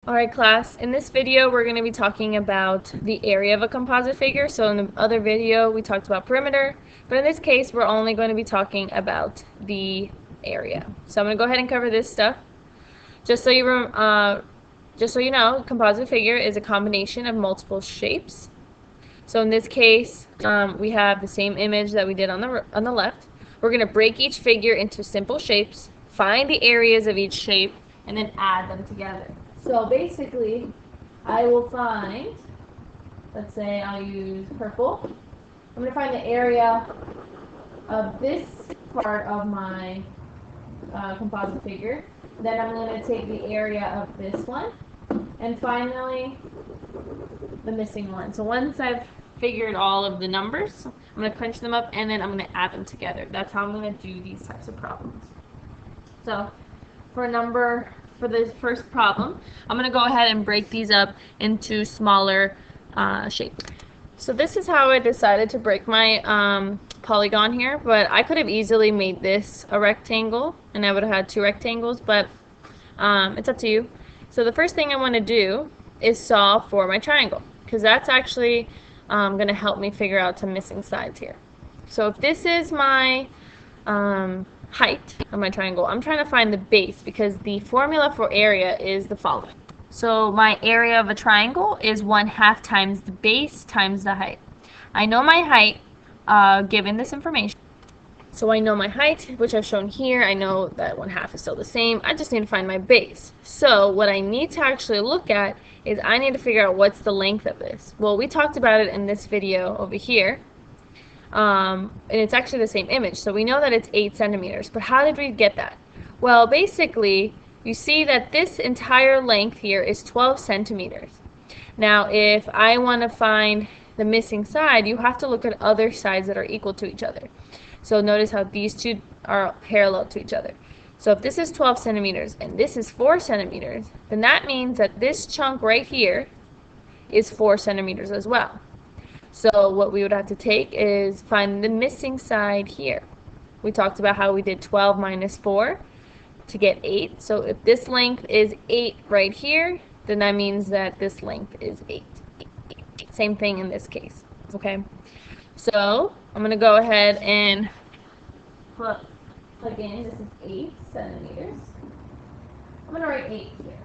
Alright class, in this video we're going to be talking about the area of a composite figure. So in the other video we talked about perimeter, but in this case we're only going to be talking about the area. So I'm going to go ahead and cover this stuff. Just so you know, composite figure is a combination of multiple shapes. So in this case, we have the same image that we did on the left. We're going to break each figure into simple shapes, find the areas of each shape, and then add them together. So basically, I will find, let's say I'll use purple. I'm going to find the area of this part of my composite figure. Then I'm going to take the area of this one. And finally, the missing one. So once I've figured all of the numbers, I'm going to crunch them up and then I'm going to add them together. That's how I'm going to do these types of problems. So for this first problem, I'm going to go ahead and break these up into smaller shapes. So this is how I decided to break my polygon here, but I could have easily made this a rectangle and I would have had two rectangles, but it's up to you. So the first thing I want to do is solve for my triangle, because that's actually going to help me figure out some missing sides here. So if this is my height of my triangle, I'm trying to find the base, because the formula for area is the following. So my area of a triangle is 1/2 times the base times the height. I know my height given this information. So I know my height, which I've shown here. I know that 1/2 is still the same. I just need to find my base. So what I need to actually look at is I need to figure out what's the length of this. Well, we talked about it in this video over here. And it's actually the same image. So we know that it's 8 centimeters. But how did we get that? Well, basically, you see that this entire length here is 12 centimeters. Now, if I want to find the missing side, you have to look at other sides that are equal to each other. So notice how these two are parallel to each other. So if this is 12 centimeters and this is 4 centimeters, then that means that this chunk right here is 4 centimeters as well. So what we would have to take is find the missing side here. We talked about how we did 12 minus 4 to get 8. So if this length is 8 right here, then that means that this length is 8. Same thing in this case, okay? So I'm going to go ahead and plug in. This is 8 centimeters. I'm going to write 8 here.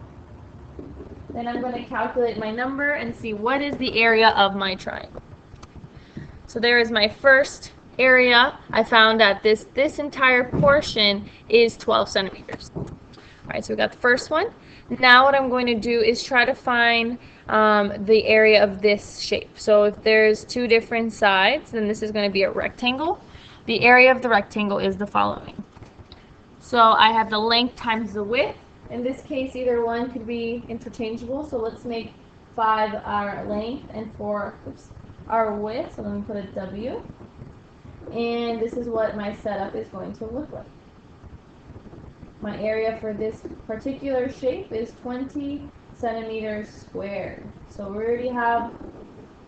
Then I'm going to calculate my number and see what is the area of my triangle. So there is my first area. I found that this entire portion is 12 centimeters. All right, so we got the first one. Now what I'm going to do is try to find the area of this shape. So if there's two different sides, then this is going to be a rectangle. The area of the rectangle is the following. So I have the length times the width. In this case, either one could be interchangeable. So let's make 5 our length and 4 our width. So let me put a W. And this is what my setup is going to look like. My area for this particular shape is 20 centimeters squared. So we already have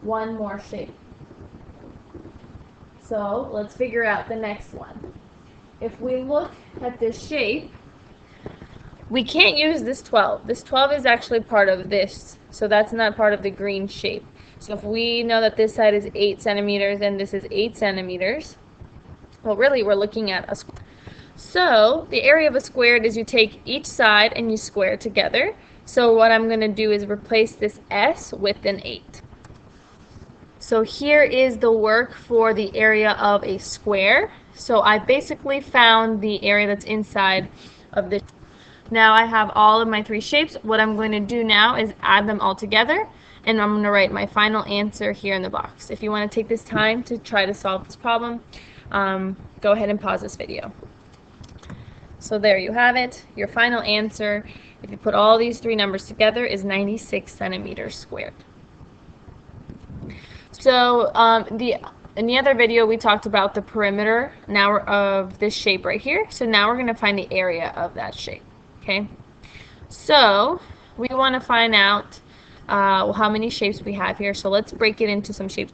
one more shape. So let's figure out the next one. If we look at this shape, we can't use this 12. This 12 is actually part of this, so that's not part of the green shape. So if we know that this side is 8 centimeters and this is 8 centimeters, well, really we're looking at a square. So the area of a squared is you take each side and you square together. So what I'm going to do is replace this S with an 8. So here is the work for the area of a square. So I basically found the area that's inside of this. Now I have all of my 3 shapes. What I'm going to do now is add them all together, and I'm going to write my final answer here in the box. If you want to take this time to try to solve this problem, go ahead and pause this video. So there you have it. Your final answer, if you put all these 3 numbers together, is 96 centimeters squared. So in the other video, we talked about the perimeter now of this shape right here. So now we're going to find the area of that shape. Okay. So we want to find out how many shapes we have here. So let's break it into some shapes.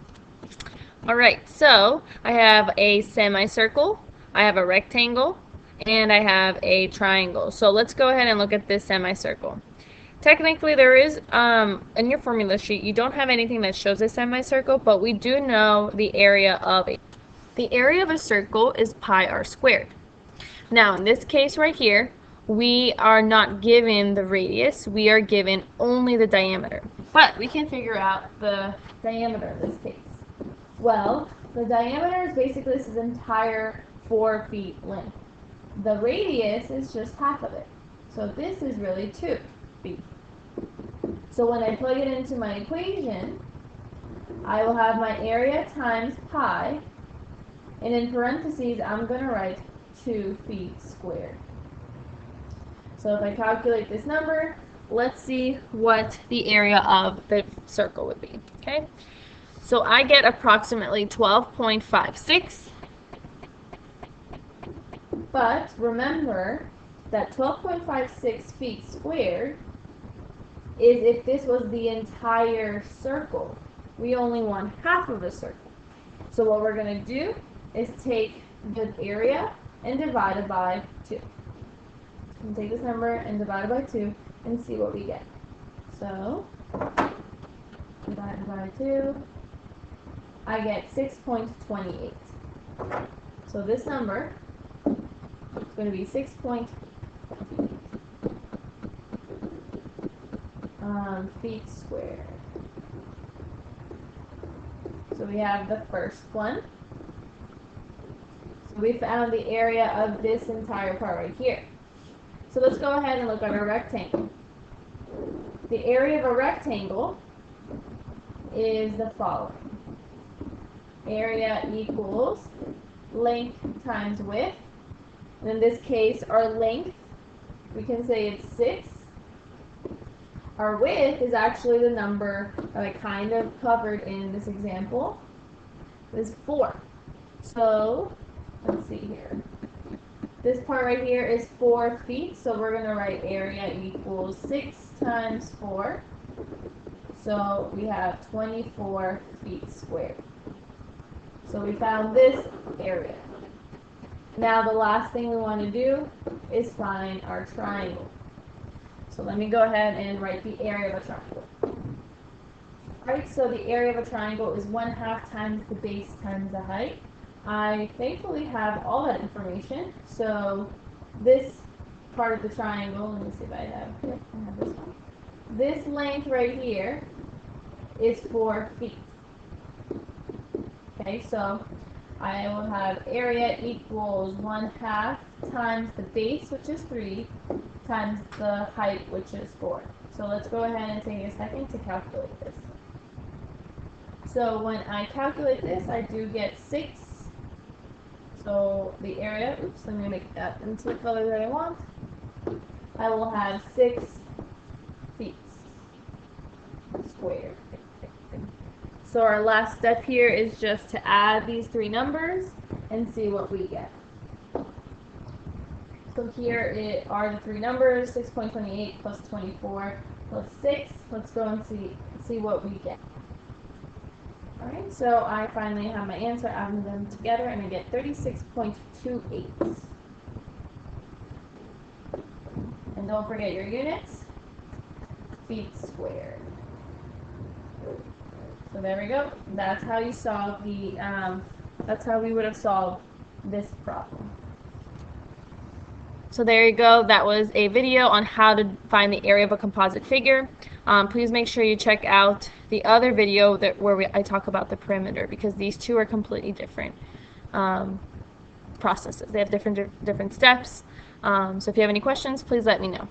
All right. So I have a semicircle, I have a rectangle, and I have a triangle. So let's go ahead and look at this semicircle. technically there is, in your formula sheet, you don't have anything that shows a semicircle, but we do know the area of a circle is pi r squared. Now, in this case right here, we are not given the radius, we are given only the diameter. But we can figure out the diameter in this case. Well, the diameter is basically this entire 4 feet length. The radius is just half of it. So this is really 2 feet. So when I plug it into my equation, I will have my area times pi, and in parentheses, I'm going to write 2 feet squared. So if I calculate this number, let's see what the area of the circle would be. Okay, so I get approximately 12.56, but remember that 12.56 feet squared is if this was the entire circle. We only want half of the circle. So what we're going to do is take the area and divide it by 2. And take this number and divide it by 2 and see what we get. So, divided by 2, I get 6.28. So this number is going to be 6.28 feet squared. So we have the first one. So we found the area of this entire part right here. So let's go ahead and look at our rectangle. The area of a rectangle is the following. Area equals length times width. And in this case, our length, we can say it's 6. Our width is actually the number that I kind of covered in this example. Is 4. So, let's see here. This part right here is 4 feet, so we're going to write area equals 6 times 4. So we have 24 feet squared. So we found this area. Now the last thing we want to do is find our triangle. So let me go ahead and write the area of a triangle. Alright, so the area of a triangle is 1/2 times the base times the height. I thankfully have all that information. So this part of the triangle, let me see if I have, yep, I have this one. This length right here is 4 feet. Okay, so I will have area equals 1/2 times the base, which is 3, times the height, which is 4. So let's go ahead and take a second to calculate this. So when I calculate this, I do get 6. So the area, oops, let me make that into the color that I want. I will have 6 feet squared. So our last step here is just to add these 3 numbers and see what we get. So here are the 3 numbers, 6.28 plus 24 plus 6. Let's go and see what we get. Alright, so I finally have my answer, adding them together, and I get 36.28. And don't forget your units, feet squared. So there we go. That's how you solve the, that's how we would have solved this problem. So there you go. That was a video on how to find the area of a composite figure. Please make sure you check out the other video where I talk about the perimeter, because these two are completely different processes. They have different steps. So if you have any questions, please let me know.